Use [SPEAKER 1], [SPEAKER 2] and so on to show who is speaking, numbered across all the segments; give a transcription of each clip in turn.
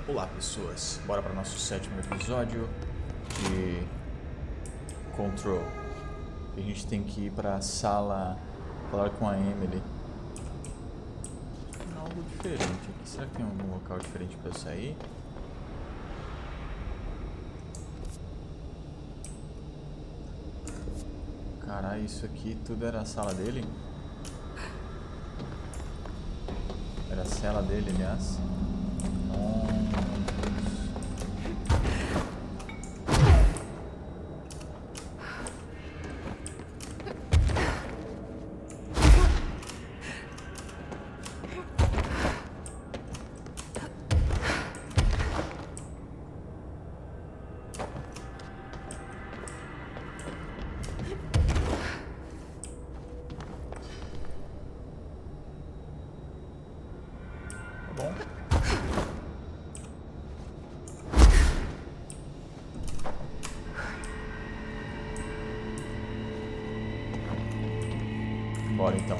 [SPEAKER 1] Olá pessoas, bora para o nosso 7º episódio de Control. A gente tem que ir para a sala falar com a Emily. Tem algo diferente aqui, será que tem algum local diferente para eu sair? Caralho, isso aqui tudo era a sala dele? Era a cela dele, aliás. Bora então.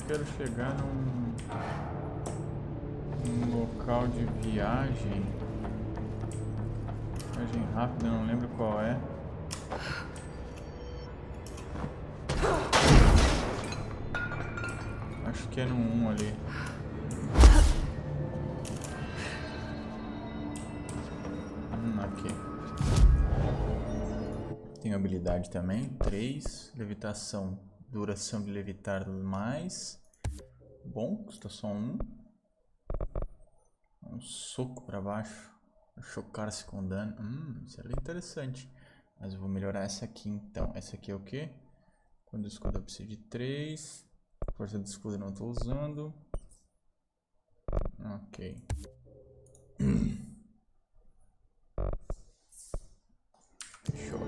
[SPEAKER 1] Quero chegar num local de viagem rápida, não lembro qual é. Acho que é no 1 ali. Aqui. Tenho habilidade também, 3, levitação, duração de levitar mais. Bom, custa só 1. Um soco pra baixo. Chocar-se com dano. Isso é interessante. Mas eu vou melhorar essa aqui então. Essa aqui é o que? Quando o escudo eu preciso de 3. Força do escudo eu não estou usando. Ok. Fechou.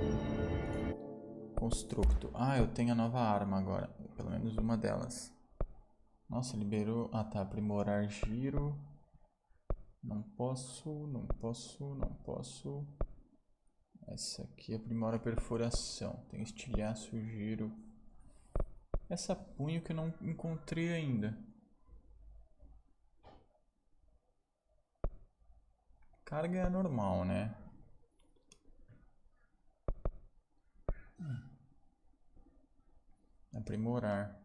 [SPEAKER 1] Constructo. Ah, eu tenho a nova arma agora. Pelo menos uma delas. Nossa, liberou. Ah, tá. Aprimorar giro. Não posso. Essa aqui aprimora a perfuração. Tem estilhaço, giro. Essa punho que eu não encontrei ainda. Carga é normal, né? Aprimorar.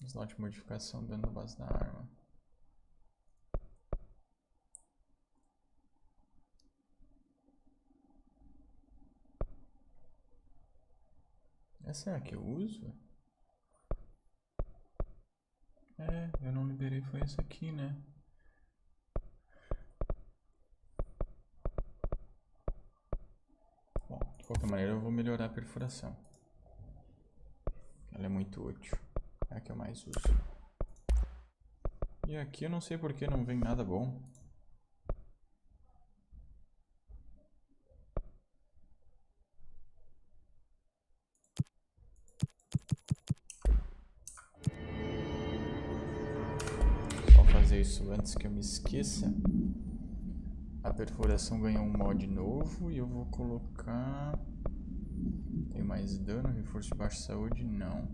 [SPEAKER 1] Slot de modificação dando a base da arma. Essa é a que eu uso? Eu não liberei, foi essa aqui, né? Bom, de qualquer maneira eu vou melhorar a perfuração. Ela é muito útil. É a que eu mais uso. E aqui eu não sei porque não vem nada bom. Só fazer isso antes que eu me esqueça. A perfuração ganhou um mod novo e eu vou colocar... Tem mais dano, reforço de baixa saúde? Não.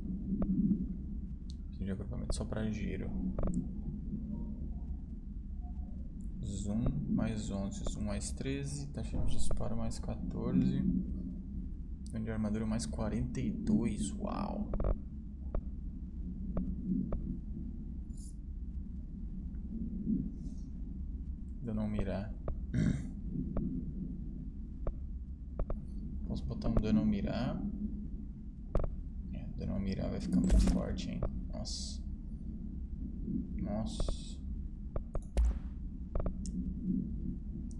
[SPEAKER 1] Preciso de agrupamento só para giro. Zoom mais 11, zoom mais 13, taxa de disparo mais 14, dano de armadura mais 42, uau! De eu não mirar. Posso botar um dano ao mirar. mirar vai ficar muito forte, hein? Nossa. Nossa.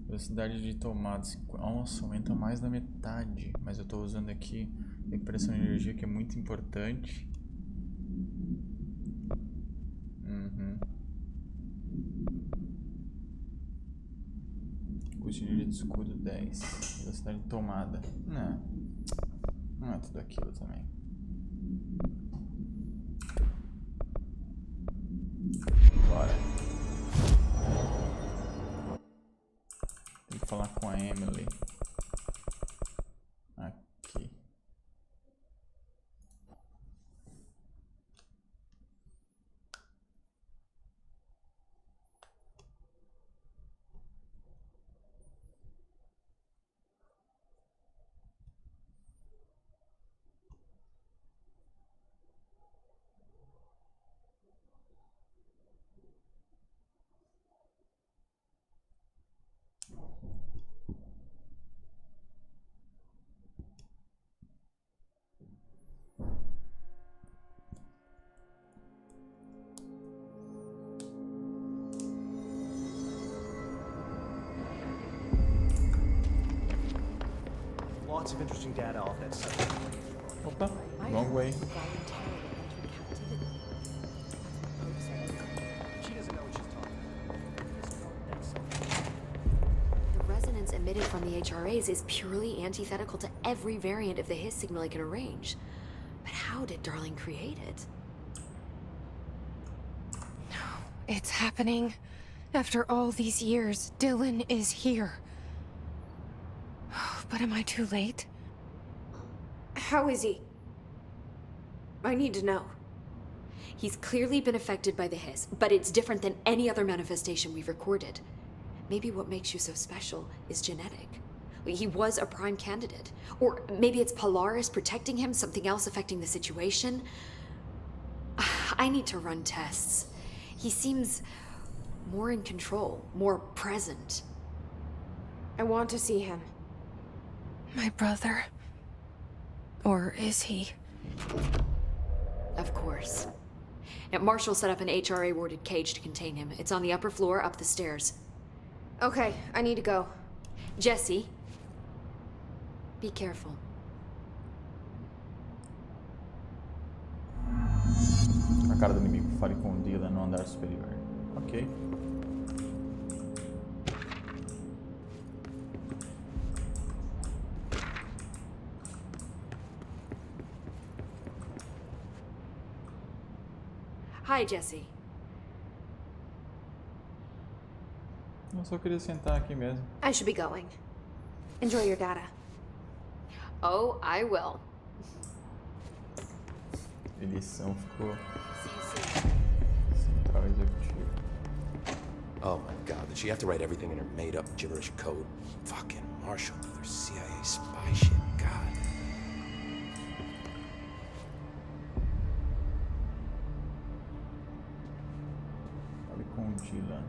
[SPEAKER 1] Velocidade de tomada. Nossa, aumenta mais da metade. Mas eu tô usando aqui recuperação de energia, que é muito importante. Custo de energia de escudo 10. Velocidade de tomada. Não é tudo aquilo também. Bora. Tem que falar com a Emily. Aqui.
[SPEAKER 2] Lots of interesting data off that site.
[SPEAKER 1] Opa, wrong way.
[SPEAKER 2] She doesn't know what she's talking about.
[SPEAKER 3] The resonance emitted from the HRAs is purely antithetical to every variant of the Hiss signal I can arrange. But how did Darling create it?
[SPEAKER 4] It's happening. After all these years, Dylan is here. But am I too late?
[SPEAKER 3] How is he? I need to know. He's clearly been affected by the Hiss, but it's different than any other manifestation we've recorded. Maybe what makes you so special is genetic. He was a prime candidate. Or maybe it's Polaris protecting him, something else affecting the situation. I need to run tests. He seems more in control, more present.
[SPEAKER 4] I want to see him. My brother? Or is he?
[SPEAKER 3] Of course. Now, Marshall set up an HRA-warded cage to contain him. It's on the upper floor, up the stairs.
[SPEAKER 4] Okay, I need to go.
[SPEAKER 3] Jesse, be careful.
[SPEAKER 1] A cara do inimigo, fale com o Dylan no andar superior. Ok.
[SPEAKER 3] Hi, Jesse.
[SPEAKER 1] Eu só queria sentar aqui mesmo.
[SPEAKER 4] I should be going. Enjoy your data.
[SPEAKER 3] Oh, I will.
[SPEAKER 1] Edição ficou
[SPEAKER 3] See you soon.
[SPEAKER 1] central executivo.
[SPEAKER 5] Oh my god, did she have to write everything in her made-up gibberish code? Fucking Marshall, their CIA spy shit, god.
[SPEAKER 1] Fale com o Dylan.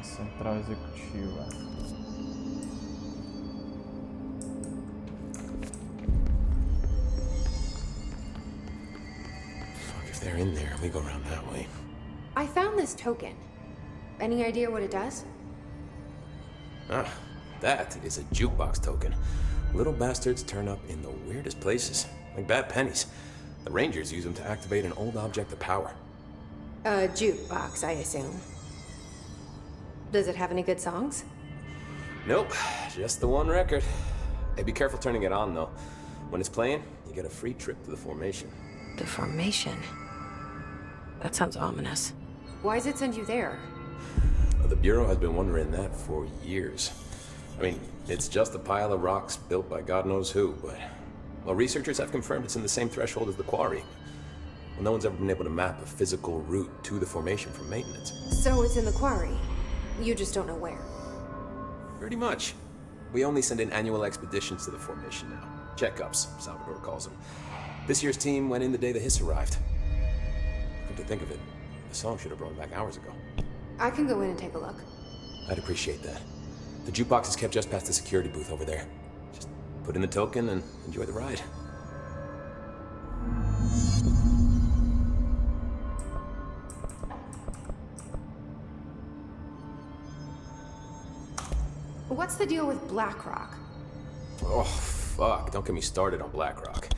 [SPEAKER 1] Central executiva.
[SPEAKER 5] Fuck, if they're in there, we go around that way.
[SPEAKER 4] I found this token. Any idea what it does?
[SPEAKER 5] Ah, that is a jukebox token. Little bastards turn up in the weirdest places, like bad pennies. The Rangers use them to activate an old object of power.
[SPEAKER 4] A jukebox, I assume. Does it have any good songs?
[SPEAKER 5] Nope, just the one record. Hey, be careful turning it on, though. When it's playing, you get a free trip to the formation.
[SPEAKER 4] The formation. That sounds ominous. Why does it send you there?
[SPEAKER 5] The Bureau has been wondering that for years. I mean, it's just a pile of rocks built by God knows who, but... Well, researchers have confirmed it's in the same threshold as the quarry. Well, no one's ever been able to map a physical route to the formation for maintenance.
[SPEAKER 4] So it's in the quarry. You just don't know where.
[SPEAKER 5] Pretty much. We only send in annual expeditions to the formation now. Checkups, Salvador calls them. This year's team went in the day the Hiss arrived. Come to think of it, the song should have brought back hours ago.
[SPEAKER 4] I can go in and take a look.
[SPEAKER 5] I'd appreciate that. The jukebox is kept just past the security booth over there. Just put in the token and enjoy the ride.
[SPEAKER 4] What's the deal with BlackRock?
[SPEAKER 5] Oh, fuck. Don't get me started on BlackRock.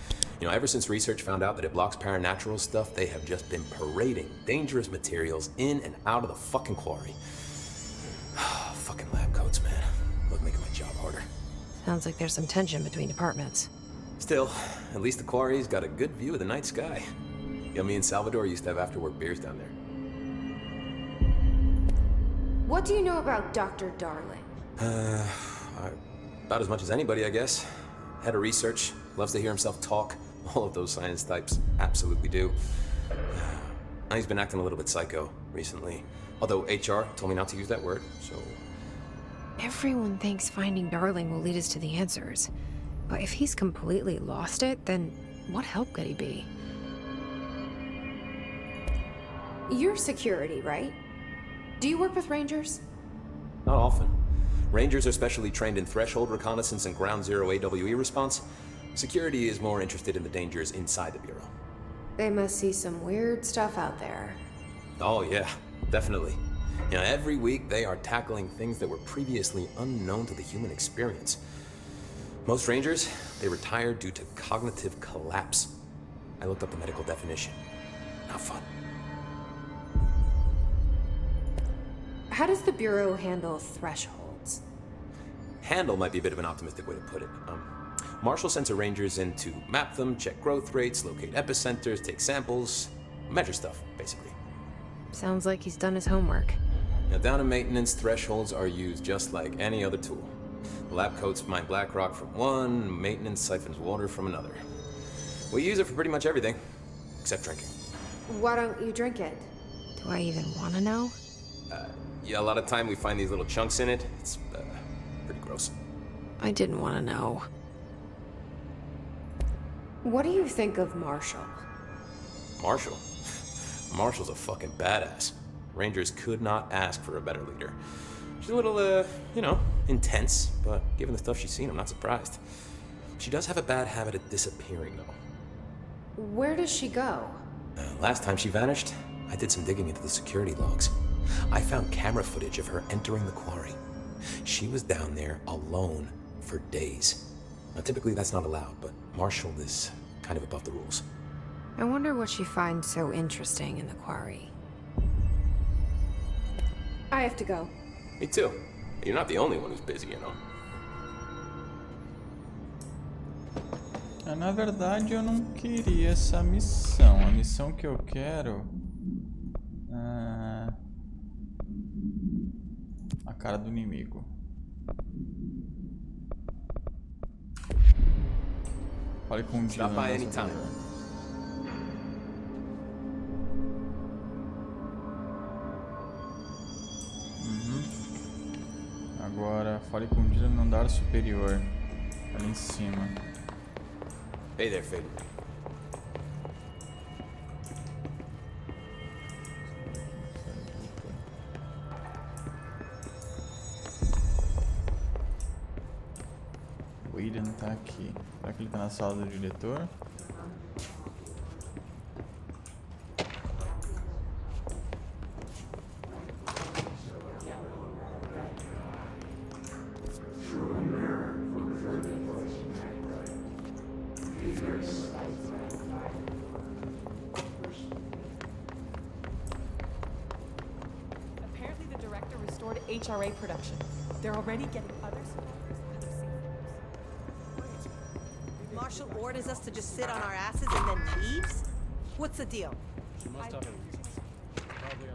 [SPEAKER 5] You know, ever since research found out that it blocks paranatural stuff, they have just been parading dangerous materials in and out of the fucking quarry. Fucking lab coats, man. Love making my job harder.
[SPEAKER 4] Sounds like there's some tension between departments.
[SPEAKER 5] Still, at least the quarry's got a good view of the night sky. You know, me and Salvador used to have after-work beers down there.
[SPEAKER 4] What do you know about Dr. Darling?
[SPEAKER 5] About as much as anybody, I guess. Head of research, loves to hear himself talk. All of those science types absolutely do. He's been acting a little bit psycho recently. Although HR told me not to use that word, so...
[SPEAKER 4] Everyone thinks finding Darling will lead us to the answers. But if he's completely lost it, then what help could he be? You're security, right? Do you work with Rangers?
[SPEAKER 5] Not often. Rangers are specially trained in threshold reconnaissance and ground zero AWE response. Security is more interested in the dangers inside the Bureau.
[SPEAKER 4] They must see some weird stuff out there.
[SPEAKER 5] Oh yeah, definitely. You know, every week they are tackling things that were previously unknown to the human experience. Most Rangers, they retire due to cognitive collapse. I looked up the medical definition. Not fun.
[SPEAKER 4] How does the Bureau handle thresholds?
[SPEAKER 5] Handle might be a bit of an optimistic way to put it. Marshall sends her Rangers in to map them, check growth rates, locate epicenters, take samples, measure stuff, basically.
[SPEAKER 4] Sounds like he's done his homework.
[SPEAKER 5] Now, down in maintenance, thresholds are used just like any other tool. The lab coats mine black rock from one, maintenance siphons water from another. We use it for pretty much everything, except drinking.
[SPEAKER 4] Why don't you drink it? Do I even want to know?
[SPEAKER 5] Yeah, a lot of time we find these little chunks in it. It's pretty gross.
[SPEAKER 4] I didn't want to know. What do you think of Marshall?
[SPEAKER 5] Marshall? Marshall's a fucking badass. Rangers could not ask for a better leader. She's a little, you know, intense, but given the stuff she's seen, I'm not surprised. She does have a bad habit of disappearing, though.
[SPEAKER 4] Where does she go?
[SPEAKER 5] Last time she vanished, I did some digging into the security logs. I found camera footage of her entering the quarry. She was down there alone for days. Now, typically that's not allowed, but Marshall is kind of above the rules.
[SPEAKER 4] I wonder what she finds so interesting in the quarry. I have to go.
[SPEAKER 5] Me too. You're not the only one who's busy, you know.
[SPEAKER 1] Na verdade, eu não queria essa missão. A missão que eu quero... a cara do inimigo. Fale com o
[SPEAKER 5] Stop by anytime.
[SPEAKER 1] Agora, fale com o Dylan no andar superior. Ali em cima.
[SPEAKER 5] Hey there, Faden.
[SPEAKER 1] O Aiden tá aqui. Será que ele tá na sala do diretor?
[SPEAKER 2] Apparently the director restored HRA production. They're already getting other suppliers and the safe.
[SPEAKER 6] Marshall orders us to just sit on our asses and then leaves? What's the deal?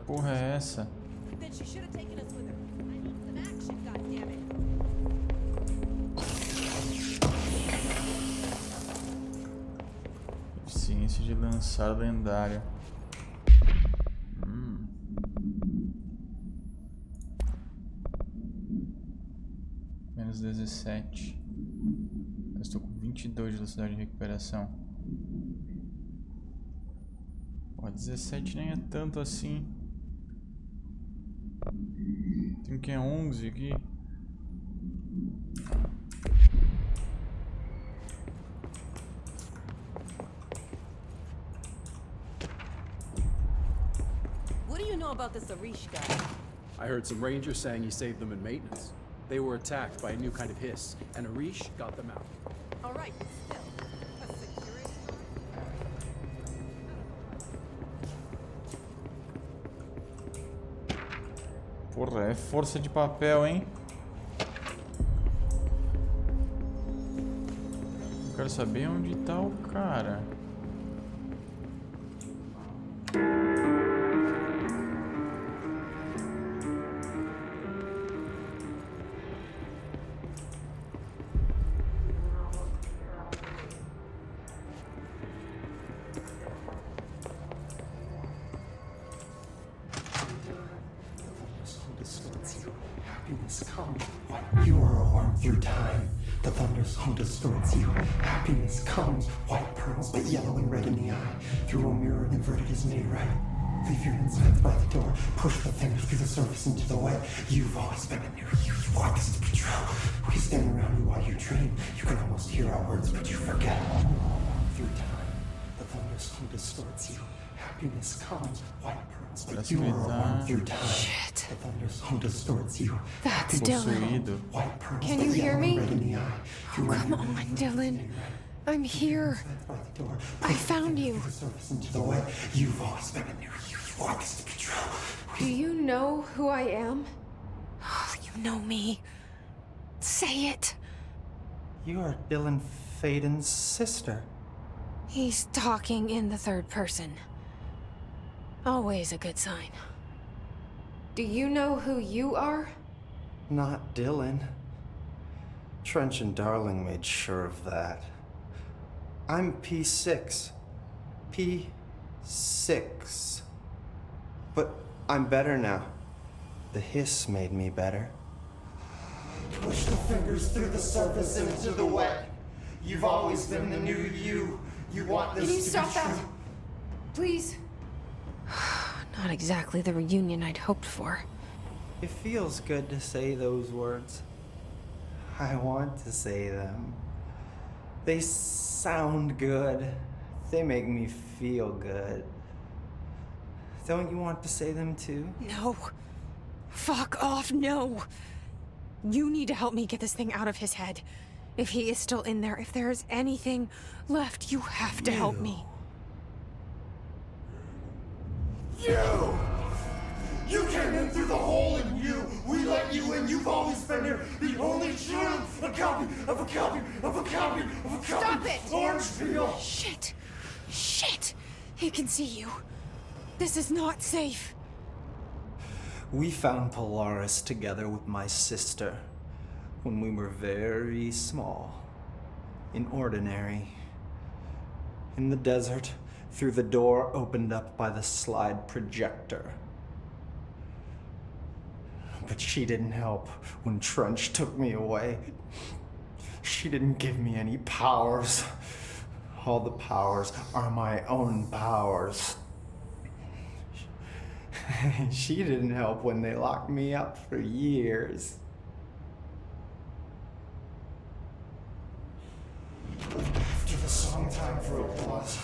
[SPEAKER 1] Porra é essa?
[SPEAKER 6] Then she should have taken us with her. I need some action, goddammit.
[SPEAKER 1] Eficiência de lançar lendária. Menos 17. Eu estou com 22 de velocidade de recuperação. Pô, 17 nem é tanto assim. Tem que é 11 aqui.
[SPEAKER 6] What do you know about this Arish guy?
[SPEAKER 7] I heard some rangers saying he saved them in maintenance. They were attacked by a new kind of hiss, and Arish got them out.
[SPEAKER 6] All right, but still, a security
[SPEAKER 1] Porra, é força de papel, hein? Eu quero saber onde tá o cara.
[SPEAKER 8] You are a worm through time. The thunderstorm distorts you. Happiness comes, white pearls, but yellow and red in the eye. Through a mirror, inverted is made right. Leave your insides by the door. Push the fingers through the surface into the wet. You've always been in there. You want this to be true. We stand around you while you dream. You can almost hear our words, but you forget. Through time, the thunderstorm distorts you. Happiness comes, white pearls, but you are a worm through time.
[SPEAKER 4] Shit.
[SPEAKER 8] The thunderstorm distorts you.
[SPEAKER 4] That's Dylan.
[SPEAKER 8] White pearls,
[SPEAKER 4] Can
[SPEAKER 8] but
[SPEAKER 4] you hear
[SPEAKER 8] yellow
[SPEAKER 4] me?
[SPEAKER 8] and red in the eye.
[SPEAKER 4] Oh, come on, Dylan. I'm here. I found you.
[SPEAKER 8] Into the way. You've always been in there. You want this to be true.
[SPEAKER 3] Do you know who I am?
[SPEAKER 4] Oh, you know me. Say it.
[SPEAKER 8] You are Dylan Faden's sister.
[SPEAKER 4] He's talking in the third person. Always a good sign.
[SPEAKER 3] Do you know who you are?
[SPEAKER 8] Not Dylan. Trench and Darling made sure of that. I'm P6. P6. But I'm better now. The hiss made me better. Push the fingers through the surface into the wet. You've always been the new you. You want this
[SPEAKER 3] Can you
[SPEAKER 8] to
[SPEAKER 3] stop
[SPEAKER 8] be
[SPEAKER 3] that?
[SPEAKER 8] true.
[SPEAKER 3] Please.
[SPEAKER 4] Not exactly the reunion I'd hoped for.
[SPEAKER 8] It feels good to say those words. I want to say them. They sound good. They make me feel good. Don't you want to say them too?
[SPEAKER 4] No. Fuck off, no. You need to help me get this thing out of his head. If he is still in there, if there is anything left, you have to help me.
[SPEAKER 8] You! You came in through the hole in you! We let you in! You've always been here! The only truth! A copy of a copy of a copy of a copy!
[SPEAKER 4] Stop it!
[SPEAKER 8] Orange peel!
[SPEAKER 4] Shit! Shit! He can see you. This is not safe.
[SPEAKER 8] We found Polaris together with my sister when we were very small. In Ordinary. In the desert, through the door opened up by the slide projector. But she didn't help when Trench took me away. She didn't give me any powers. All the powers are my own powers. She didn't help when they locked me up for years. After the song time for applause,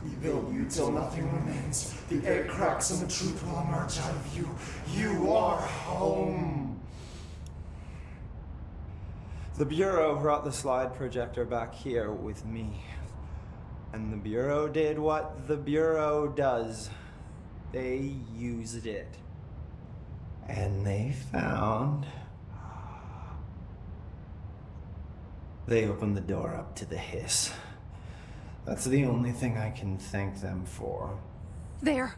[SPEAKER 8] we build you till nothing remains. The egg cracks and the truth will emerge out of you. You are home. The Bureau brought the slide projector back here with me. And the Bureau did what the Bureau does. They used it. And they found... They opened the door up to the hiss. That's the only thing I can thank them for.
[SPEAKER 4] There.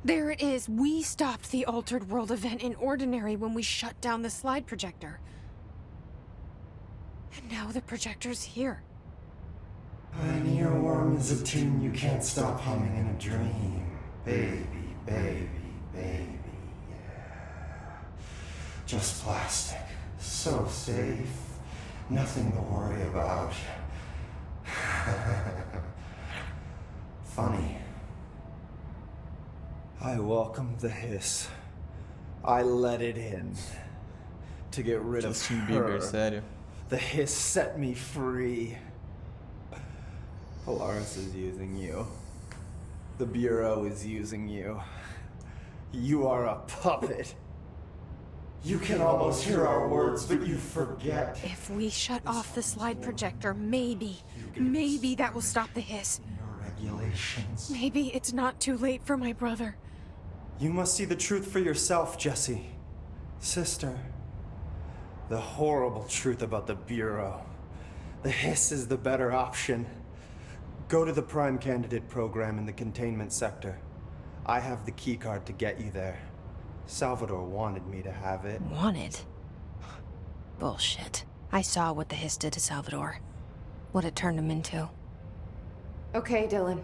[SPEAKER 4] There it is. We stopped the Altered World event in Ordinary when we shut down the slide projector. And now the projector's here.
[SPEAKER 8] An earworm is a tune you can't stop humming in a dream. Baby, baby, baby, yeah. Just plastic. So safe. Nothing to worry about. Funny. I welcomed the hiss. I let it in. To get rid of
[SPEAKER 1] Justin
[SPEAKER 8] her.
[SPEAKER 1] Bieber, sério.
[SPEAKER 8] The hiss set me free. Polaris is using you. The Bureau is using you. You are a puppet. You can almost hear our words, but you forget.
[SPEAKER 4] If we shut off the slide projector, maybe that will stop the hiss.
[SPEAKER 8] Your regulations.
[SPEAKER 4] Maybe it's not too late for my brother.
[SPEAKER 8] You must see the truth for yourself, Jesse. Sister. The horrible truth about the Bureau. The hiss is the better option. Go to the Prime Candidate program in the containment sector. I have the keycard to get you there. Salvador wanted me to have it.
[SPEAKER 4] Wanted? Bullshit. I saw what the hiss did to Salvador. What it turned him into.
[SPEAKER 3] Okay, Dylan.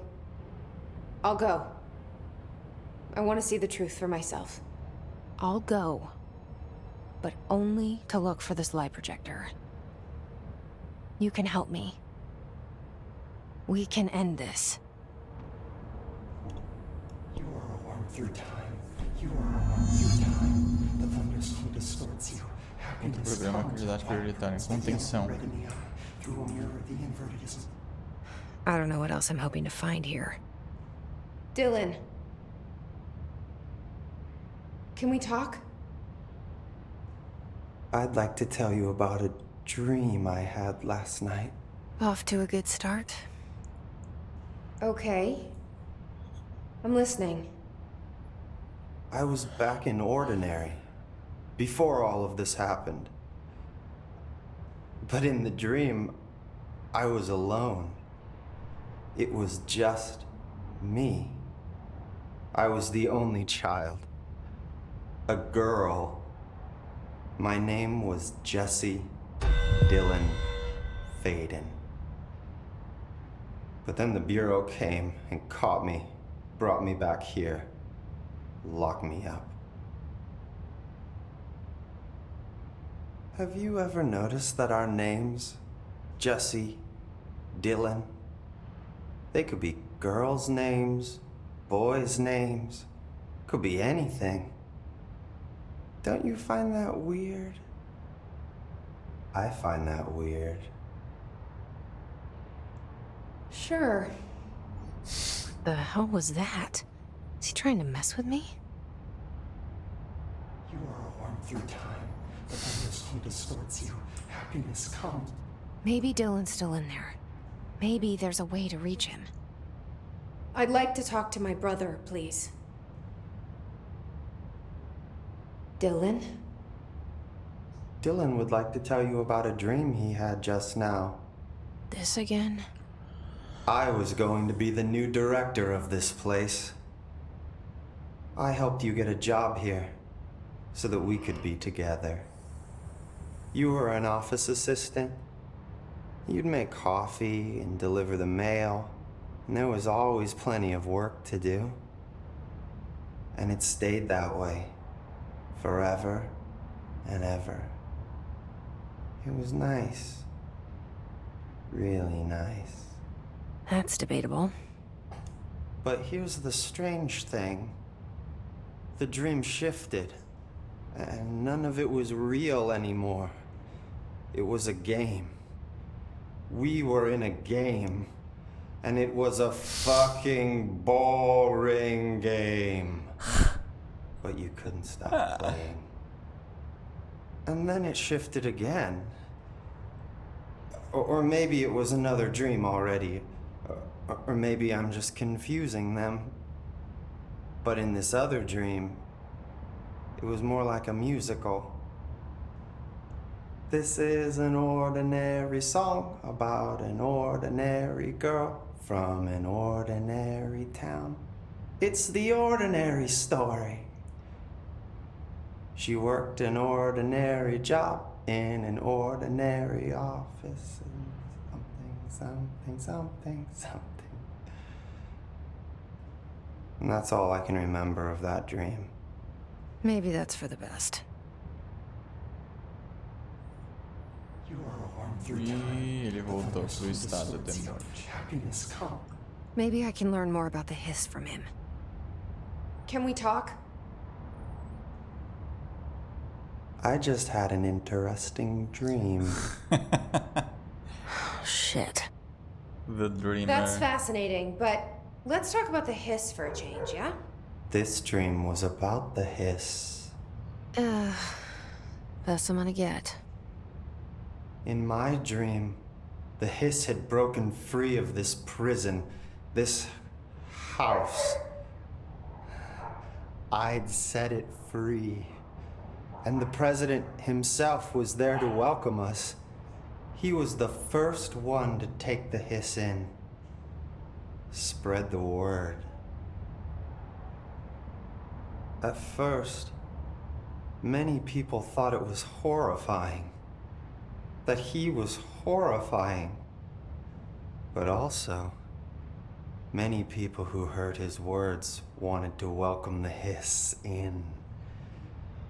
[SPEAKER 3] I'll go. I want to see the truth for myself.
[SPEAKER 4] I'll go. But only to look for the slide projector. You can help me. We can end this.
[SPEAKER 8] You are a worm through time. You are a worm through time. The thunderstorm distorts you. Happiness
[SPEAKER 1] Programa
[SPEAKER 8] comes
[SPEAKER 1] Atividade Prioritária. Contenção.
[SPEAKER 8] red in the eye. Through a mirror, the inverted is...
[SPEAKER 4] I don't know what else I'm hoping to find here.
[SPEAKER 3] Dylan. Can we talk?
[SPEAKER 8] I'd like to tell you about a dream I had last night.
[SPEAKER 4] Off to a good start.
[SPEAKER 3] Okay. I'm listening.
[SPEAKER 8] I was back in Ordinary, before all of this happened. But in the dream, I was alone. It was just me. I was the only child. A girl. My name was Jesse Dylan Faden. But then the Bureau came and caught me, brought me back here, locked me up. Have you ever noticed that our names, Jesse, Dylan, they could be girls' names, boys' names, could be anything. Don't you find that weird? I find that weird.
[SPEAKER 3] Sure.
[SPEAKER 4] The hell was that? Is he trying to mess with me?
[SPEAKER 8] You are a worm through time. The thunderstorm distorts you. Happiness comes.
[SPEAKER 4] Maybe Dylan's still in there. Maybe there's a way to reach him.
[SPEAKER 3] I'd like to talk to my brother, please. Dylan?
[SPEAKER 8] Dylan would like to tell you about a dream he had just now.
[SPEAKER 4] This again?
[SPEAKER 8] I was going to be the new director of this place. I helped you get a job here, so that we could be together. You were an office assistant. You'd make coffee and deliver the mail, and there was always plenty of work to do. And it stayed that way, forever and ever. It was nice. Really nice.
[SPEAKER 4] That's debatable.
[SPEAKER 8] But here's the strange thing. The dream shifted, and none of it was real anymore. It was a game. We were in a game, and it was a fucking boring game. But you couldn't stop playing. And then it shifted again. Or maybe it was another dream already. Or maybe I'm just confusing them. But in this other dream, it was more like a musical. This is an ordinary song about an ordinary girl from an ordinary town. It's the ordinary story. She worked an ordinary job in an ordinary office. Something. And that's all I can remember of that dream.
[SPEAKER 4] Maybe that's for the best.
[SPEAKER 8] You are a worm through
[SPEAKER 1] E
[SPEAKER 8] time.
[SPEAKER 1] ele voltou pro estado de morte.
[SPEAKER 8] Happiness comes.
[SPEAKER 4] Maybe I can learn more about the hiss from him.
[SPEAKER 3] Can we talk?
[SPEAKER 8] I just had an interesting dream.
[SPEAKER 4] Shit.
[SPEAKER 1] The Dreamer.
[SPEAKER 3] That's fascinating, but let's talk about the hiss for a change, yeah?
[SPEAKER 8] This dream was about the hiss.
[SPEAKER 4] Best I'm gonna get.
[SPEAKER 8] In my dream, the hiss had broken free of this prison, this house. I'd set it free. And the president himself was there to welcome us. He was the first one to take the hiss in. Spread the word. At first, many people thought it was horrifying. That he was horrifying. But also, many people who heard his words wanted to welcome the hiss in.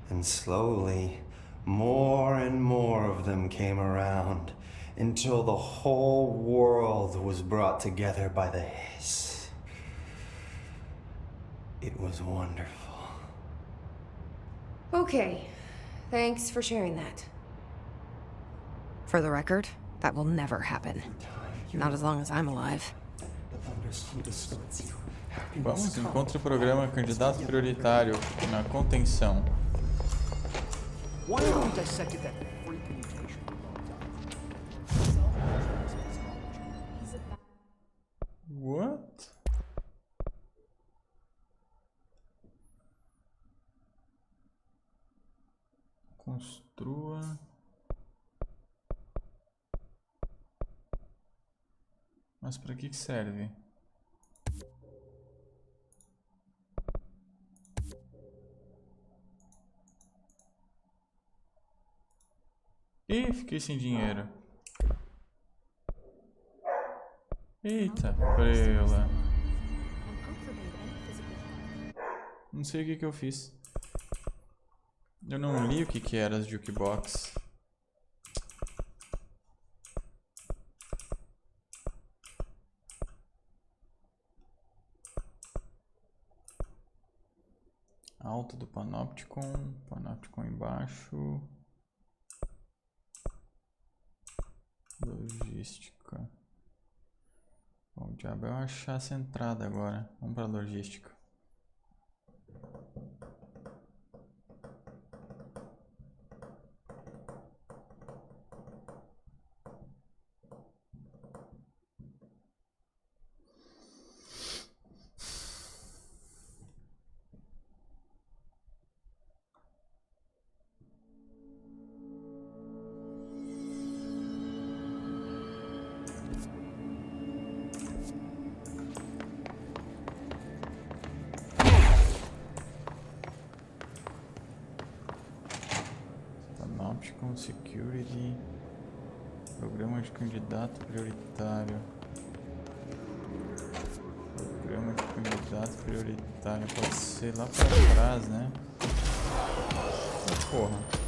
[SPEAKER 8] And slowly, more and more of them came around until the whole world was brought together by the hiss. It was wonderful.
[SPEAKER 4] Okay, thanks for sharing that. For the record, that will never happen. Not as long as I'm alive.
[SPEAKER 1] Vamos, encontre o programa candidato prioritário na contenção.
[SPEAKER 7] Why haven't we dissected that freak mutation for a long time?
[SPEAKER 1] What? Construa. Mas para que serve? Ih, fiquei sem dinheiro. Eita, pela. Não sei o que eu fiz. Eu não li o que era as jukebox. Alto do Panopticon. Panopticon embaixo. Logística. Bom, o diabo é eu achar essa entrada agora. Vamos para logística. Com security, programa de candidato prioritário, programa de candidato prioritário, pode ser lá pra trás, né? Oh, porra.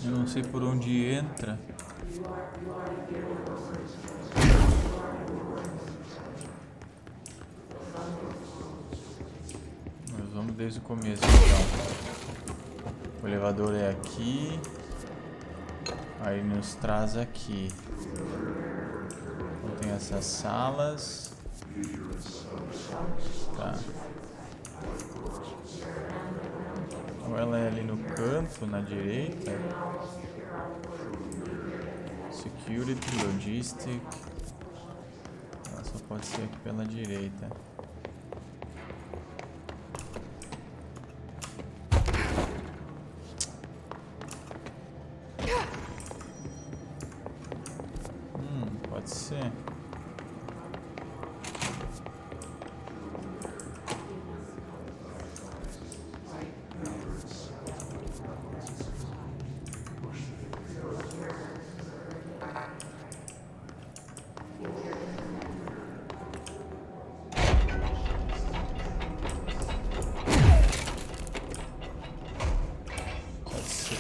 [SPEAKER 1] Eu não sei por onde entra. desde o começo, então. O elevador é aqui. Aí nos traz aqui. Então tem essas salas. Tá. Ou ela é ali no canto, na direita. Security, Logistic. Ela só pode ser aqui pela direita. Pode ser.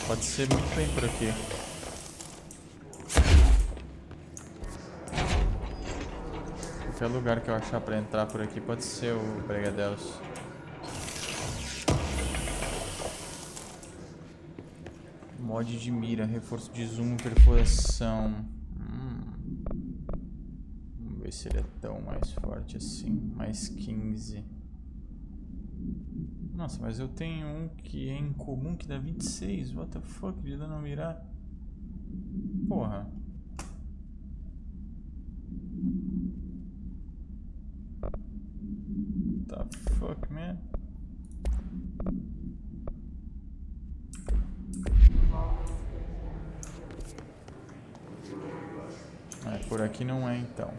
[SPEAKER 1] Pode ser muito bem por aqui. Qualquer lugar que eu achar pra entrar por aqui pode ser o Bregadelos. Mod de mira, reforço de zoom, perfuração. Vamos ver se ele é tão mais forte assim. Mais 15. Nossa, mas eu tenho um que é incomum que dá 26. What the fuck? De dano mirar. Porra. The fuck, man? Por aqui não é então.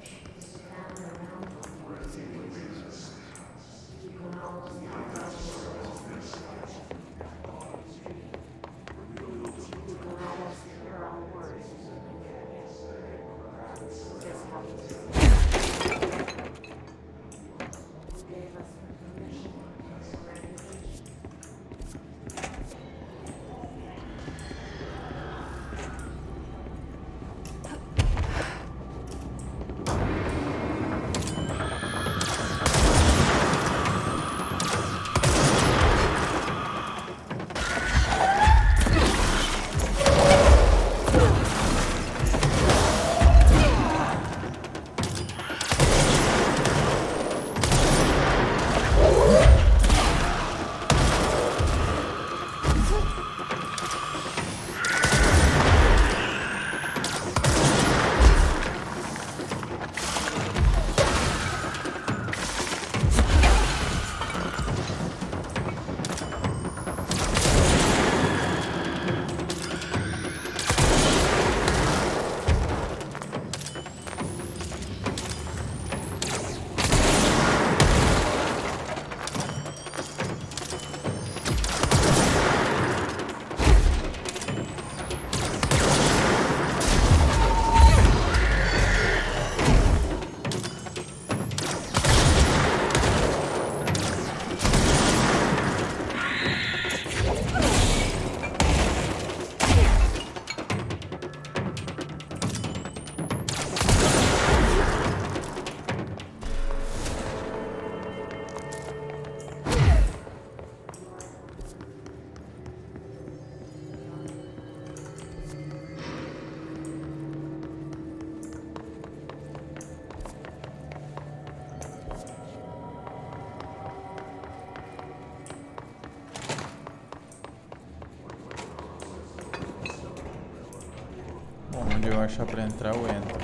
[SPEAKER 1] Onde eu achar pra entrar, eu entro.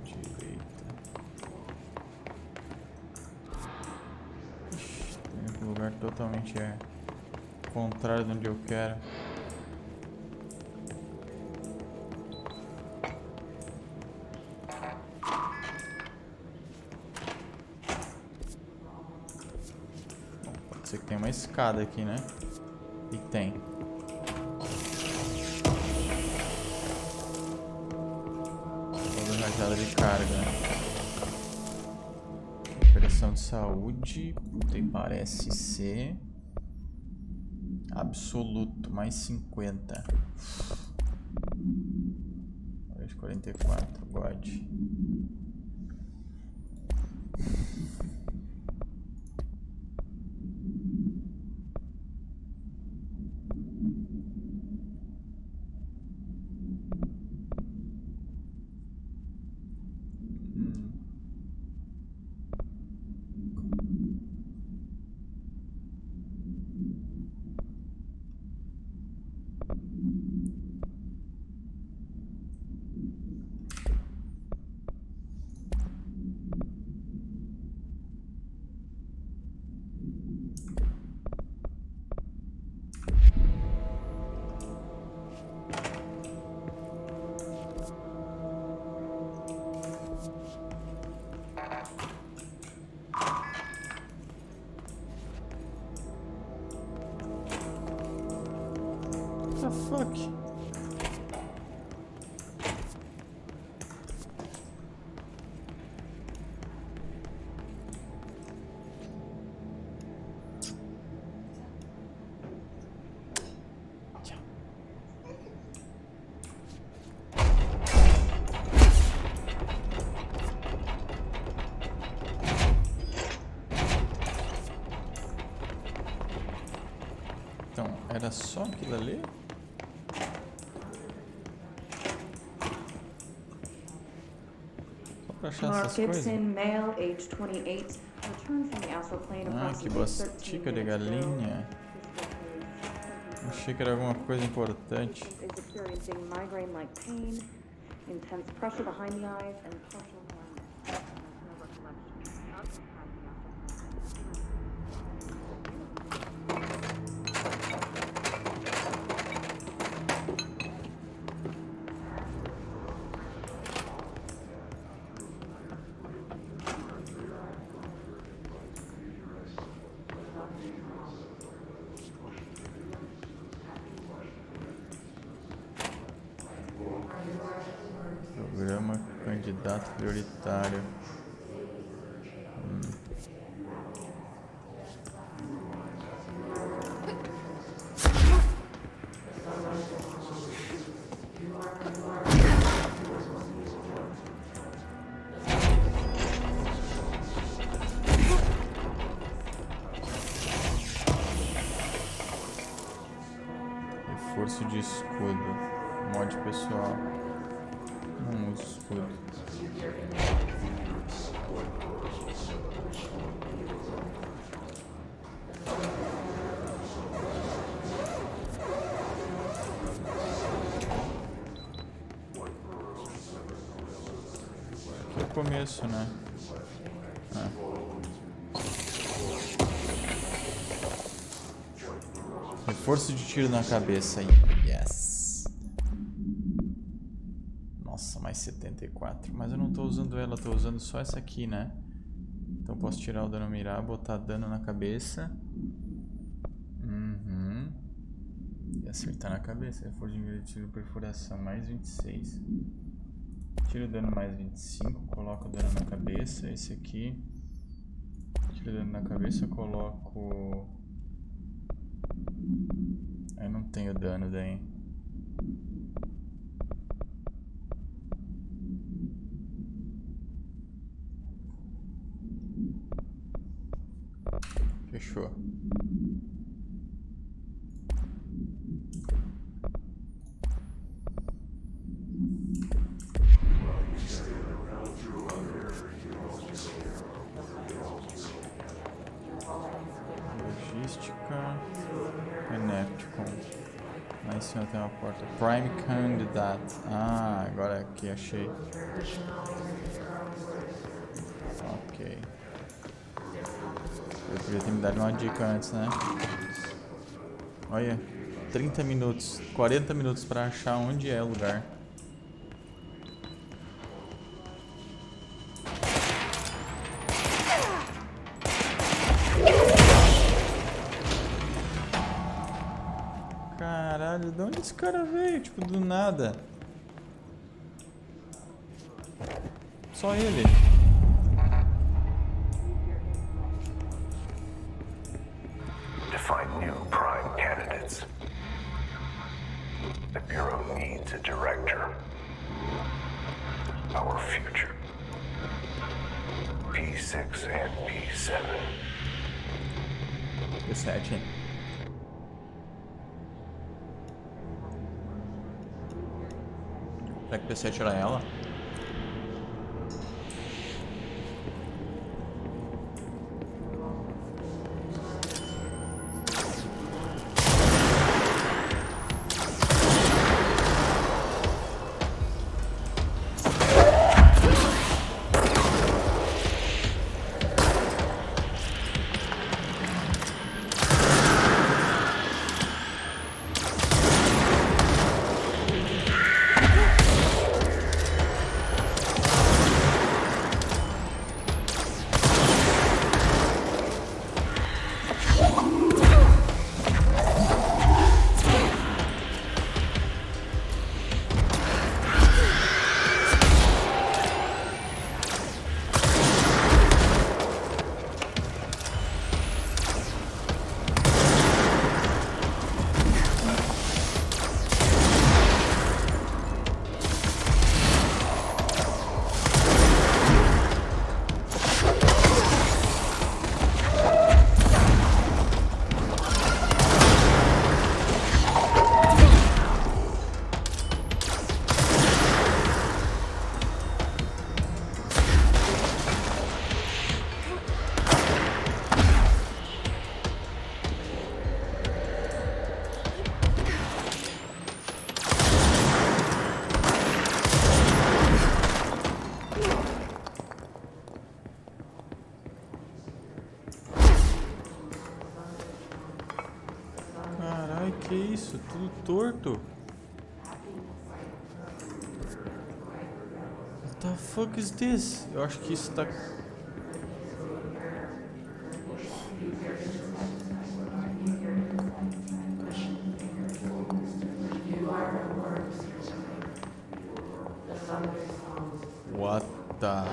[SPEAKER 1] Direita. Ixi, tem um lugar totalmente contrário de onde eu quero. Que tem uma escada aqui, né? E tem. Toda rajada de carga, né? Operação de saúde. Puta, e parece ser Absoluto, mais 50. 44, God. What the fuck? Então, era só aquilo ali? Só pra achar essas coisas?
[SPEAKER 9] Male, age 28, returned from the astral plane
[SPEAKER 1] Ah, que bostica de galinha. Achei que era alguma coisa importante.
[SPEAKER 9] Is experiencing migraine-like pain, intense pressure behind the eyes, and partial blindness. No recollection of the
[SPEAKER 1] Programa candidato prioritário. Reforço de escudo. Mod pessoal. Não uso escudo. Aqui é o começo, né? Reforço de tiro na cabeça aí. Yes. Nossa, mais 74. Mas eu não tô usando ela, tô usando só essa aqui, né? Então posso tirar o dano mirar, botar dano na cabeça. E acertar na cabeça. Reforço de tiro, perfuração, mais 26. Tiro o dano mais 25, coloco o dano na cabeça. Esse aqui. Tiro o dano na cabeça, coloco... Eu não tenho dano daí. Fechou. Logística. Enético. Lá em cima tem uma porta. Prime Candidate. Ah, agora aqui achei. Ok. Eu podia ter me dado uma dica antes, né? Olha, 30 minutos, 40 minutos pra achar onde é o lugar. Caralho, de onde esse cara veio? Tipo, do nada. Só ele.
[SPEAKER 10] Define new prime candidate. candidates. The Bureau needs a director. Our future. P6 and P7.
[SPEAKER 1] P7. Será que P7 era ela? Que isso? Tudo torto? What the fuck is this? Eu acho que isso tá... What the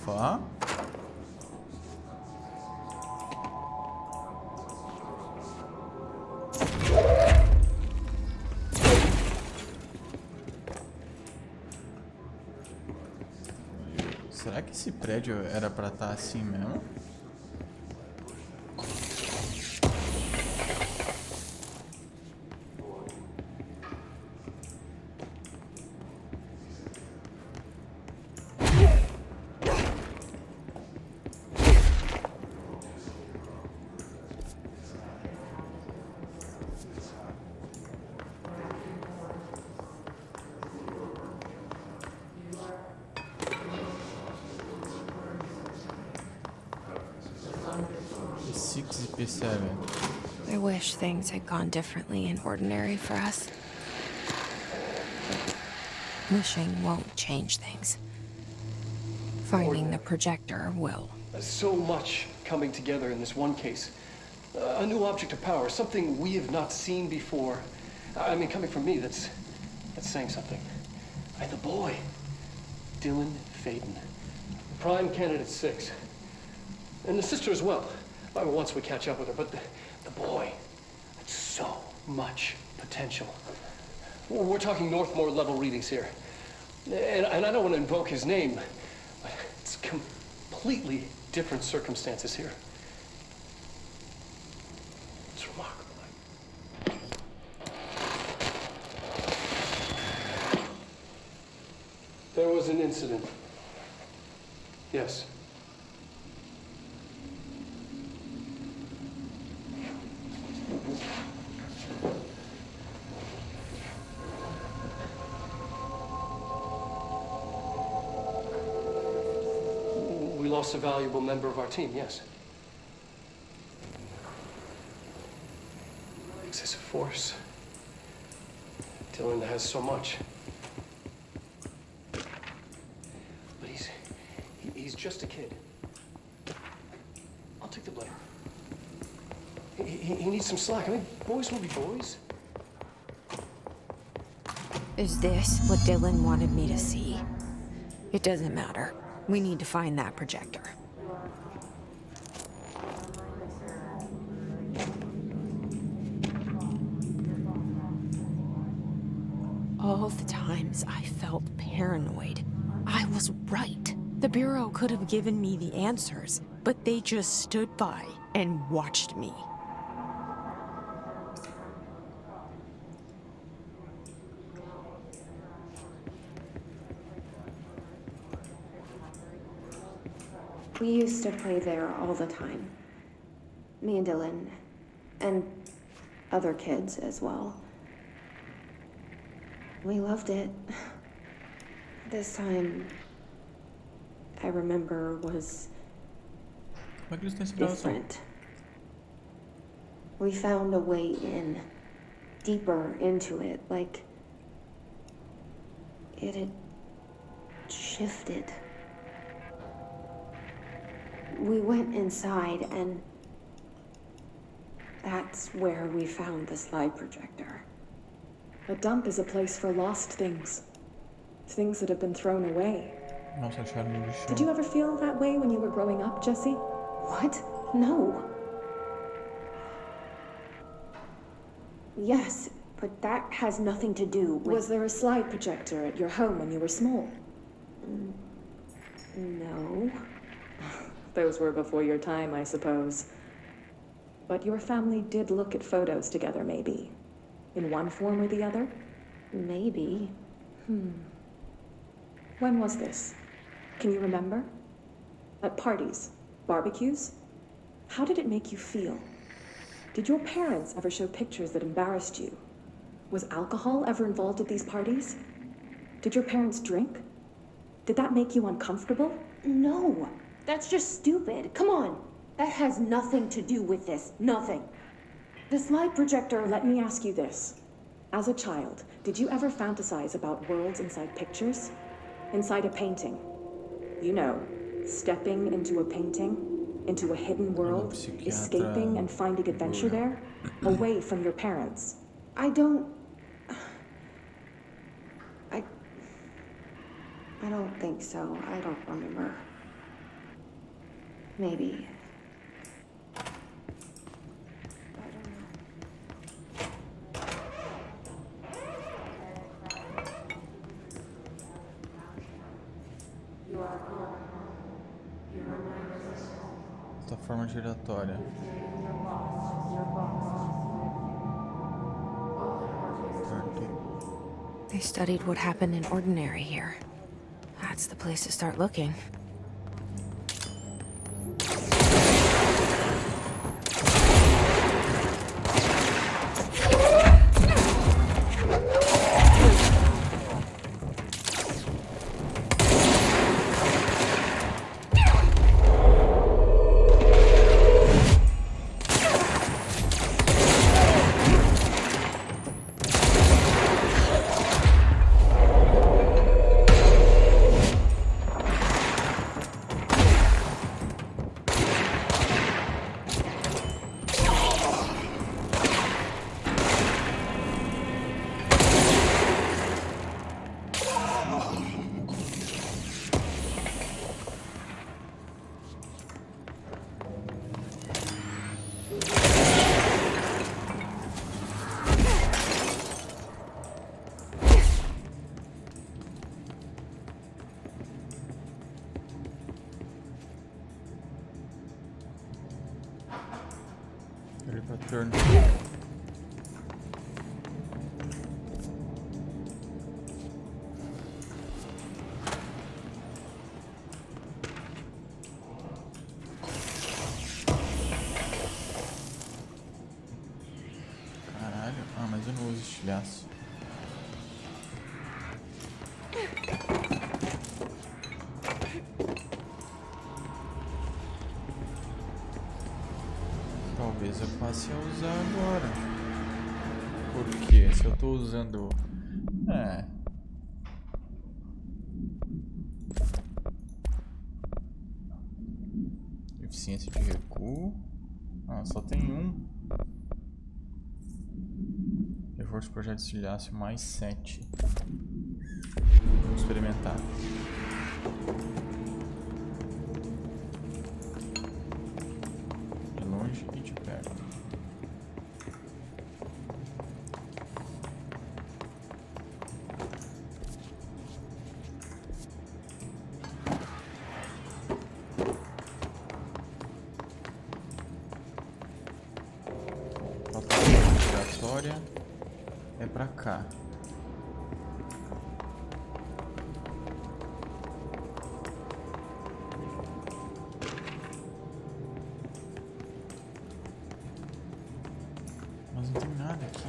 [SPEAKER 1] fuck? Será que esse prédio era pra estar assim mesmo? P6 e P7.
[SPEAKER 4] I wish things had gone differently in Ordinary for us. Wishing won't change things. Finding the projector will.
[SPEAKER 11] So much coming together in this one case. A new object of power, something we have not seen before. I mean, coming from me, that's saying something. And the boy, Dylan Faden, prime candidate 6. And the sister as well. I mean, once we catch up with her, but the boy, so much potential. We're talking Northmore level readings here. And I don't want to invoke his name, but it's completely different circumstances here. It's remarkable. There was an incident. Yes. We lost a valuable member of our team, yes. Excessive force. Dylan has so much. But he's just a kid. I'll take the blame. He needs some slack. I mean, boys will be boys.
[SPEAKER 4] Is this what Dylan wanted me to see? It doesn't matter. We need to find that projector. All the times I felt paranoid, I was right. The Bureau could have given me the answers, but they just stood by and watched me.
[SPEAKER 3] We used to play there all the time. Me and Dylan, and other kids as well. We loved it. This time, I remember, was different. We found a way in, deeper into it, like it had shifted. We went inside, and that's where we found the slide projector.
[SPEAKER 9] A dump is a place for lost things. Things that have been thrown away. Did you ever feel that way when you were growing up, Jesse?
[SPEAKER 3] What? No. Yes, but that has nothing to do with...
[SPEAKER 9] Was there a slide projector at your home when you were small?
[SPEAKER 3] No.
[SPEAKER 9] Those were before your time, I suppose. But your family did look at photos together, maybe. In one form or the other?
[SPEAKER 3] Maybe.
[SPEAKER 9] When was this? Can you remember? At parties? Barbecues? How did it make you feel? Did your parents ever show pictures that embarrassed you? Was alcohol ever involved at these parties? Did your parents drink? Did that make you uncomfortable?
[SPEAKER 3] No. That's just stupid. Come on. That has nothing to do with this. Nothing.
[SPEAKER 9] The slide projector, let me ask you this. As a child, did you ever fantasize about worlds inside pictures? Inside a painting? You know, stepping into a painting, into a hidden world, escaping and finding adventure there, away from your parents.
[SPEAKER 3] I don't think so. I don't remember. Maybe.
[SPEAKER 1] Plataforma giratória.
[SPEAKER 4] They studied what happened in Ordinary here. That's the place to start looking.
[SPEAKER 1] Turn. Caralho, mas eu não uso estilhaço. Talvez eu passe a usar agora. Porque se eu tô usando... Eficiência de recuo. Só tem um. Reforço projeto de estilhaço mais 7. Vamos experimentar. De longe e de perto. história é pra cá. Mas não tem nada aqui.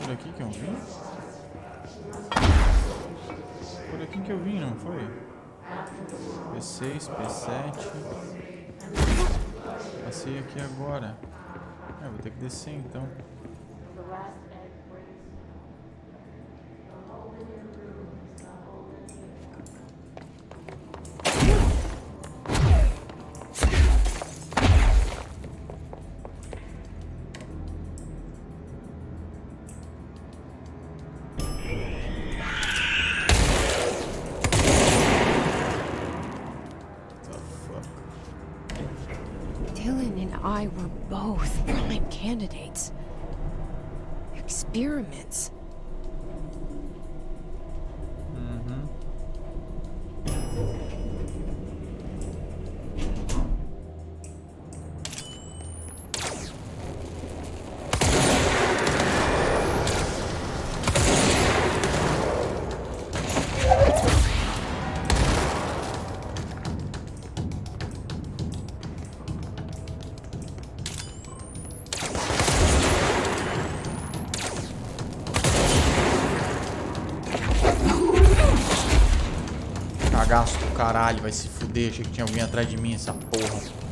[SPEAKER 1] Por aqui que eu vim? Por aqui que eu vim, não foi? P6, P7. Passei aqui agora. Vou ter que descer então.
[SPEAKER 4] I were both prime candidates. Experiments.
[SPEAKER 1] Cagaço do caralho, vai se fuder. Achei que tinha alguém atrás de mim, essa porra.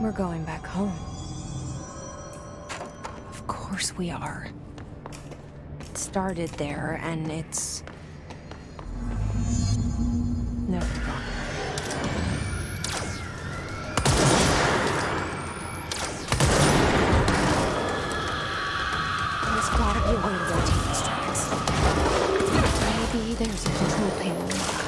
[SPEAKER 4] We're going back home. Of course we are. It started there, and it's never gone. There's gotta be a way to rotate these tracks. Maybe there's a control panel nearby.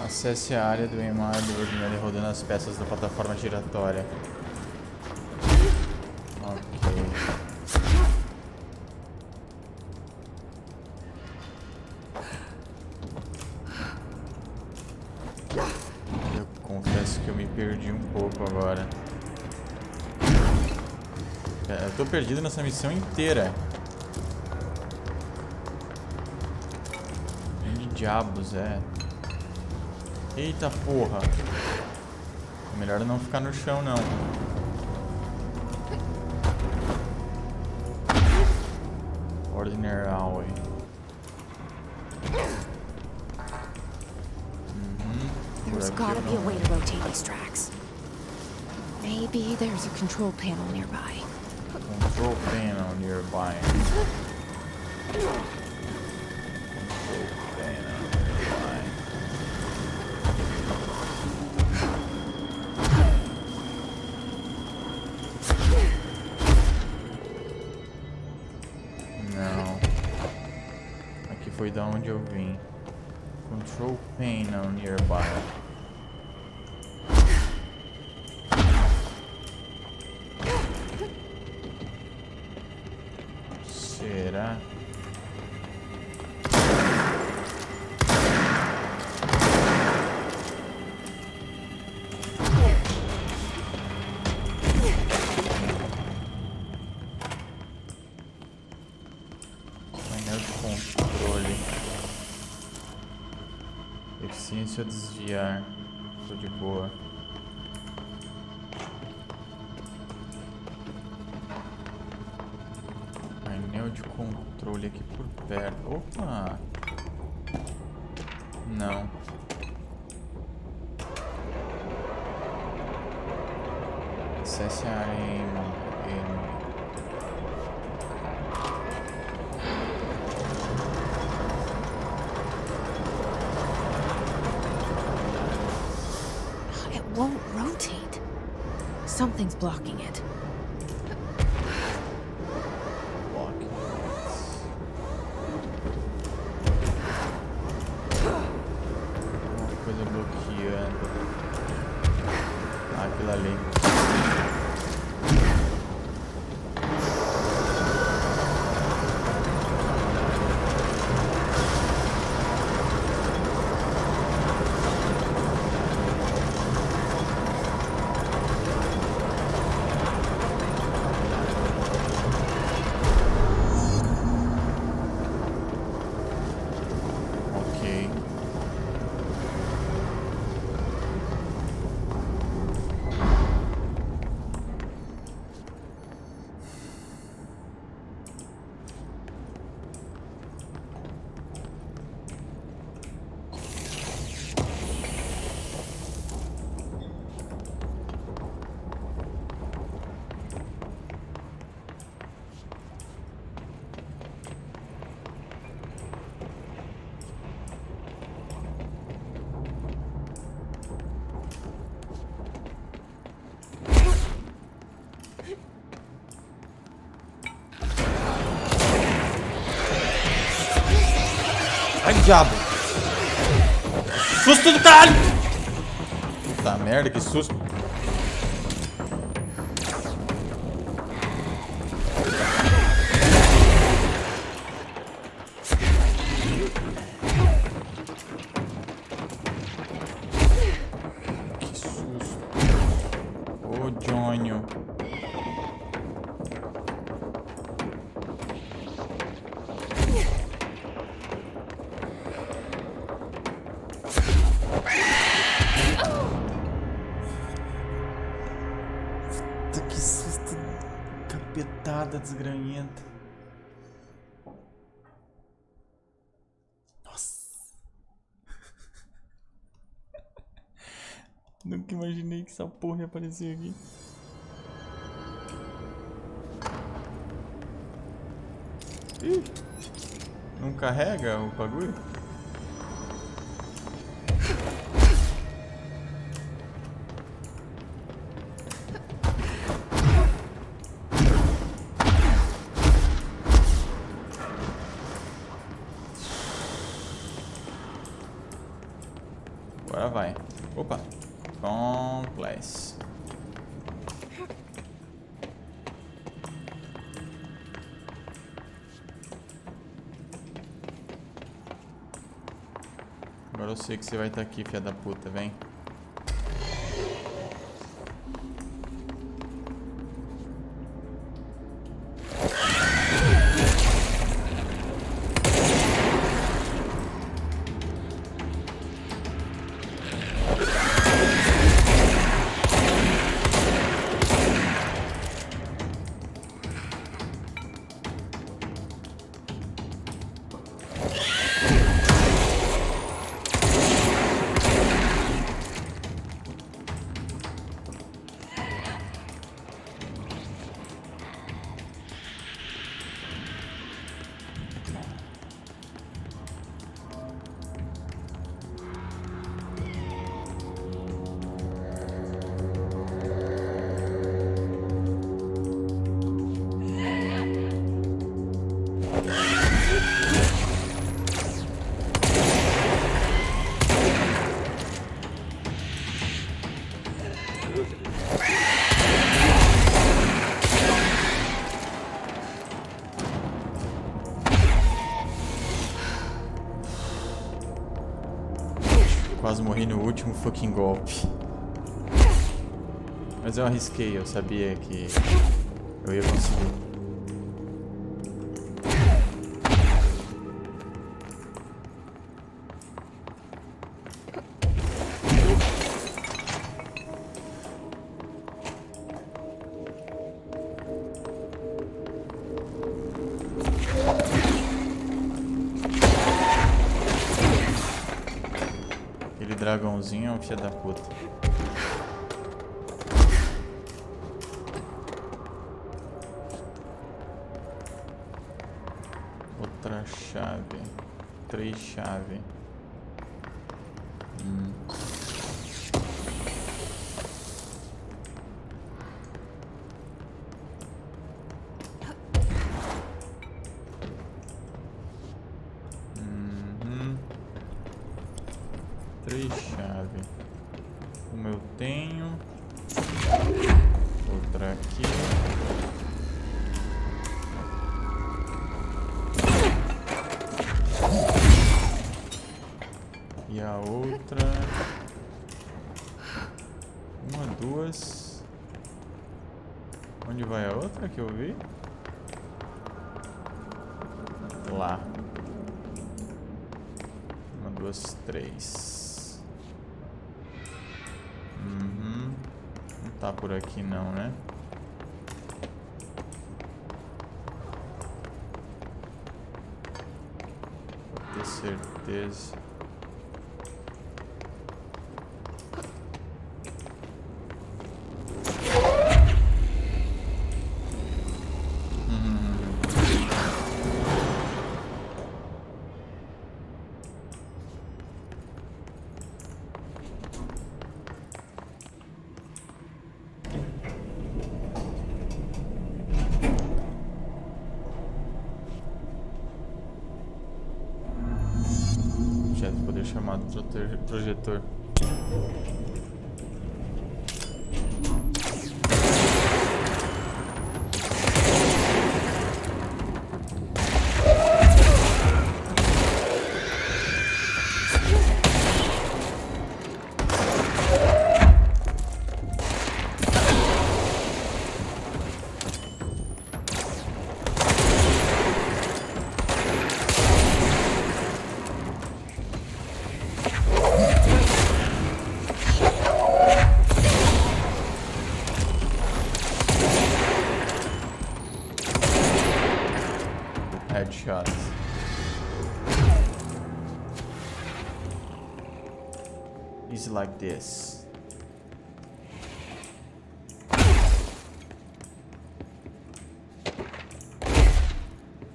[SPEAKER 1] Acesse a área do EMAR do ordenador rodando as peças da plataforma giratória. Ok. Eu confesso que eu me perdi um pouco agora. Eu tô perdido nessa missão inteira. Onde diabos é? Eita porra. É melhor não ficar no chão, não. Ordinary Hour.
[SPEAKER 3] There's gotta be a way to rotate these tracks. Maybe there's a control panel nearby.
[SPEAKER 1] Control panel nearby. Control panel nearby. Não. Aqui foi da onde eu vim. Control panel nearby. Será? Painel de controle. Eficiência desviar. Tô de boa. Painel de controle aqui por perto. Opa! Não. Acesse a M.
[SPEAKER 3] It won't rotate. Something's blocking it.
[SPEAKER 1] Aquilo ali. Ai, diabo! Susto do caralho! Puta merda, que susto! Que susto! Ô, Johnny! Desgranhenta. Nossa. Nunca imaginei que essa porra ia aparecer aqui. Ih, não carrega o bagulho? Agora vai. Opa. Complete. Agora eu sei que você vai estar aqui, filha da puta, vem. quase morri no último fucking golpe. Mas eu arrisquei, eu sabia que eu ia conseguir. Aquele dragãozinho é um filho da puta. Outra chave. 3 chaves. Chave. Como eu tenho. Outra aqui. E a outra. 1, 2. Onde vai a outra que eu vi? Lá. 1, 2, 3. Não tá por aqui não, né? Pra ter certeza. Objeto de poder chamado projetor. Headshots. Easy like this.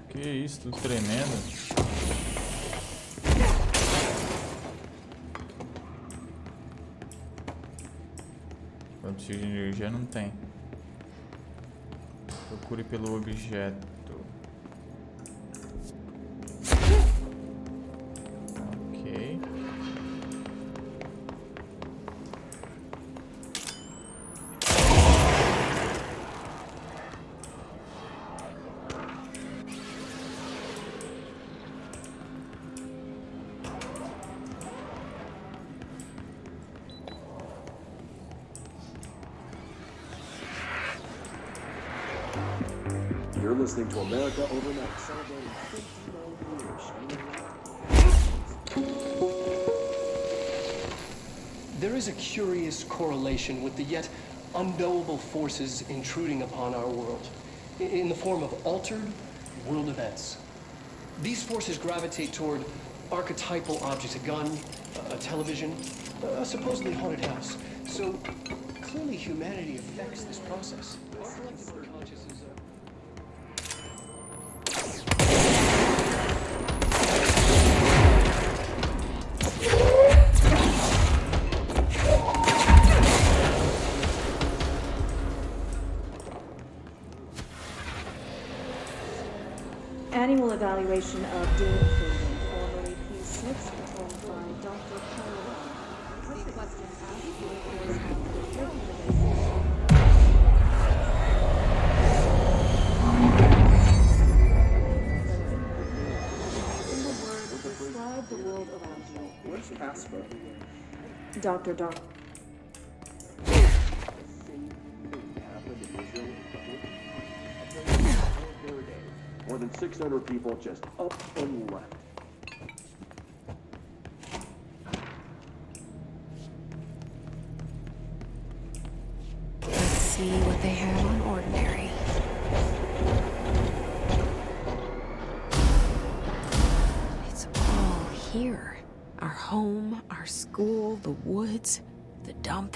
[SPEAKER 1] Que isso, tudo tremendo. Quanto de energia não tem. Procure pelo objeto.
[SPEAKER 12] You're listening to America Overnight, celebrating 59 years.
[SPEAKER 11] There is a curious correlation with the yet unknowable forces intruding upon our world, in the form of altered world events. These forces gravitate toward archetypal objects, a gun, a television, a supposedly haunted house. So, clearly humanity affects this process. Our collective unconscious is
[SPEAKER 9] Annual evaluation of Dean Faden, formerly P6, performed by Dr. CARA. With the question asked, the reports have describe the world around you.
[SPEAKER 12] Where's Casper?
[SPEAKER 9] Dr. Dar.
[SPEAKER 12] More than 600 people just up and left.
[SPEAKER 4] Let's see what they have on ordinary. It's all here. Our home, our school, the woods, the dump.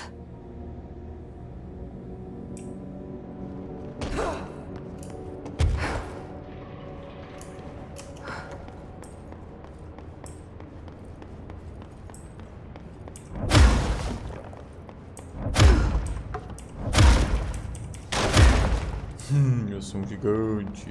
[SPEAKER 1] Eu sou um gigante.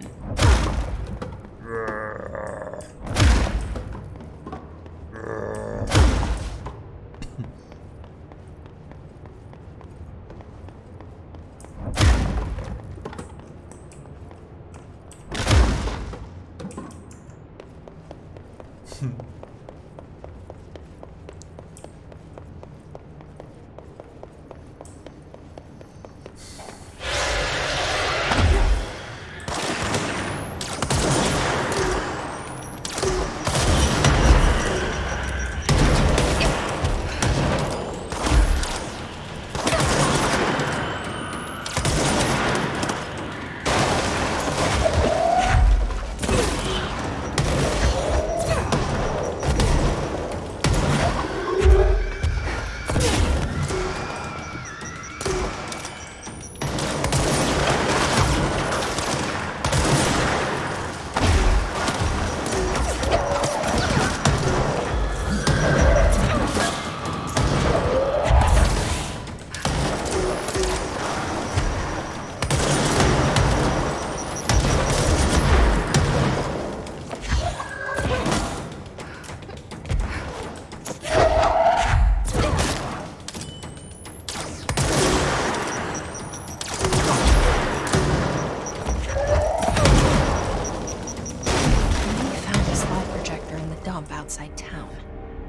[SPEAKER 4] Outside town.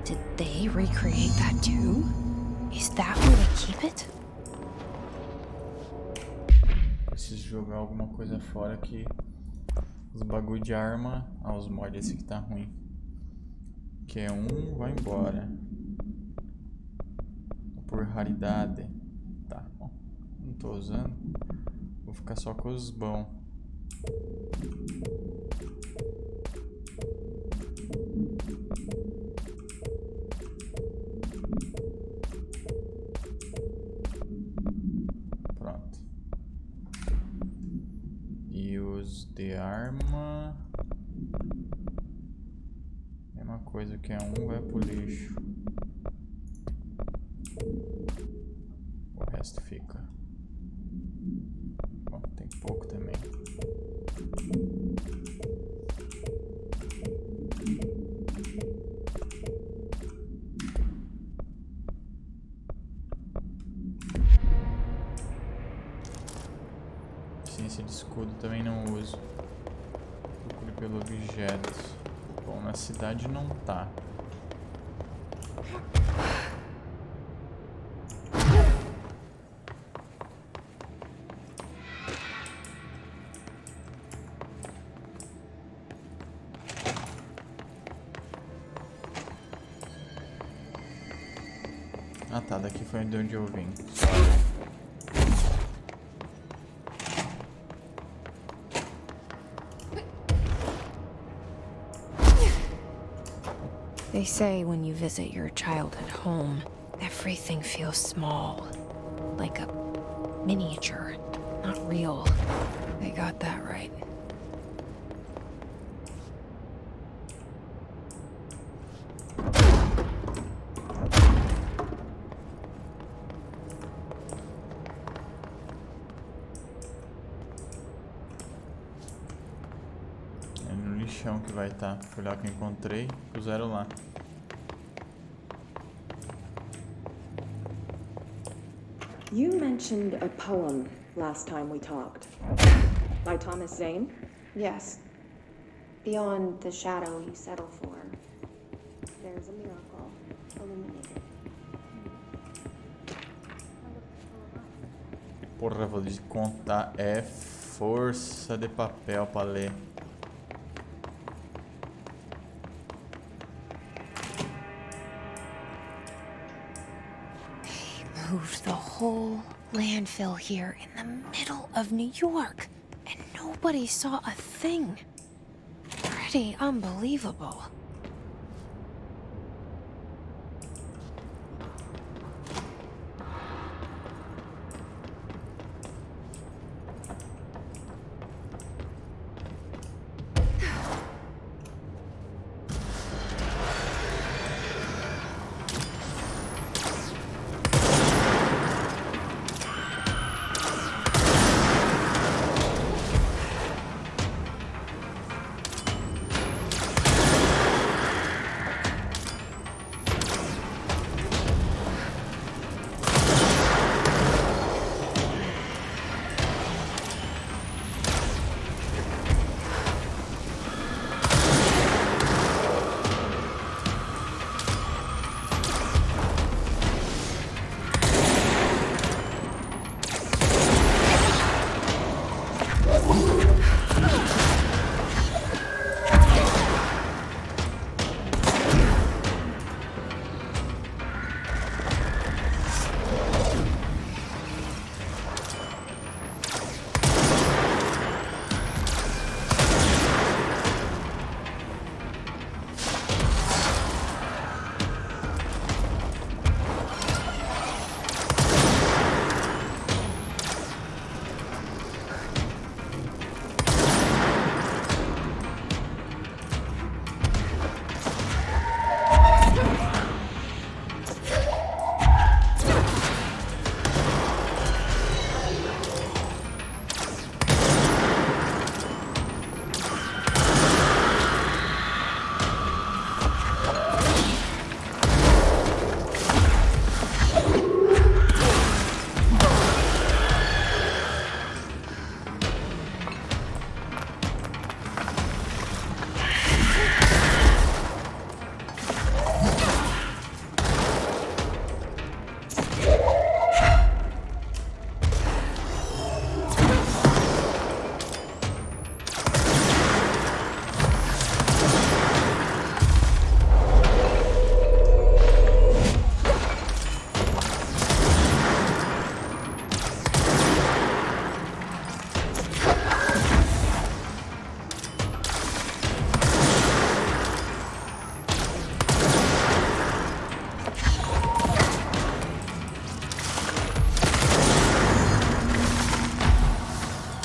[SPEAKER 4] Did they recreate that too? Is that where they keep it?
[SPEAKER 1] Preciso jogar alguma coisa fora que os bagulho de arma. Ah, os mods, esse aqui tá ruim. Que é um, vai embora. Por raridade. Tá, bom. Não tô usando. Vou ficar só com os bons. Pronto. E os de arma. Mesma coisa que é um, vai pro lixo. O resto fica. Bom, tem pouco também. Ciência de escudo também não uso. Procure pelo objeto. Bom, na cidade não tá. Ah tá, daqui foi de onde eu vim.
[SPEAKER 4] They say when you visit your childhood home, everything feels small. Like a miniature, not real. They got that right.
[SPEAKER 1] É no lixão que vai estar. Foi lá que eu encontrei, puseram lá.
[SPEAKER 9] You mentioned a poem last time we talked. By Thomas Zane?
[SPEAKER 13] Yes. Beyond the shadow you settle for, there's a miracle illuminated.
[SPEAKER 1] Porra, vou descontar. É força de papel pra ler.
[SPEAKER 4] Moved the whole landfill here in the middle of New York, and nobody saw a thing. Pretty unbelievable.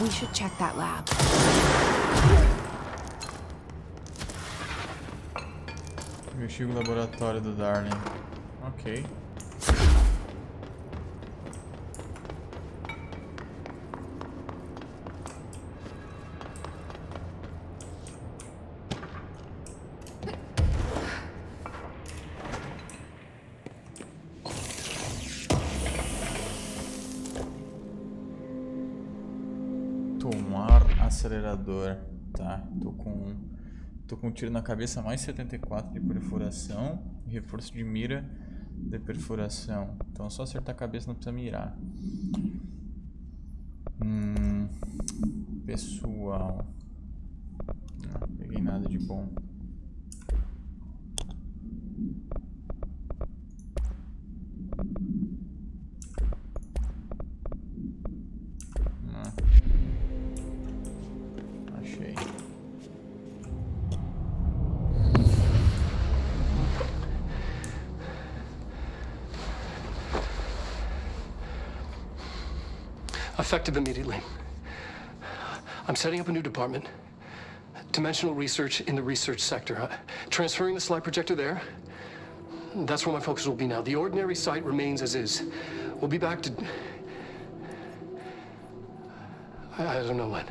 [SPEAKER 4] We should check that lab.
[SPEAKER 1] Investiga o laboratório do Darling. Ok. Tomar acelerador. Tá, tô com um tiro na cabeça, mais 74 de perfuração e reforço de mira de perfuração. Então é só acertar a cabeça, não precisa mirar. Pessoal. Não peguei nada de bom. Achei.
[SPEAKER 11] Effective immediately. I'm setting up a new department. Dimensional research in the research sector. Transferring the slide projector there. That's where my focus will be now. The ordinary site remains as is. We'll be back to... I don't know when.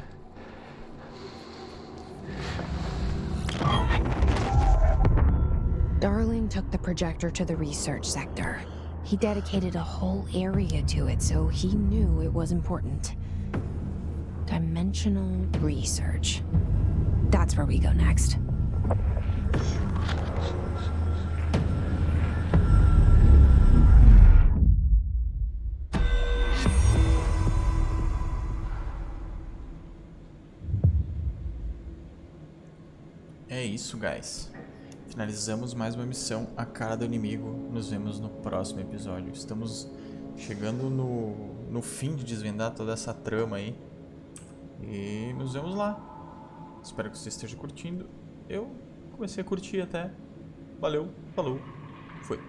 [SPEAKER 4] Darling took the projector to the research sector. He dedicated a whole area to it, so he knew it was important. Dimensional research. That's where we go next.
[SPEAKER 1] É isso, guys. Finalizamos mais uma missão, a cara do inimigo. Nos vemos no próximo episódio. Estamos chegando no fim de desvendar toda essa trama aí. E nos vemos lá. Espero que você esteja curtindo. Eu comecei a curtir até. Valeu, falou, fui.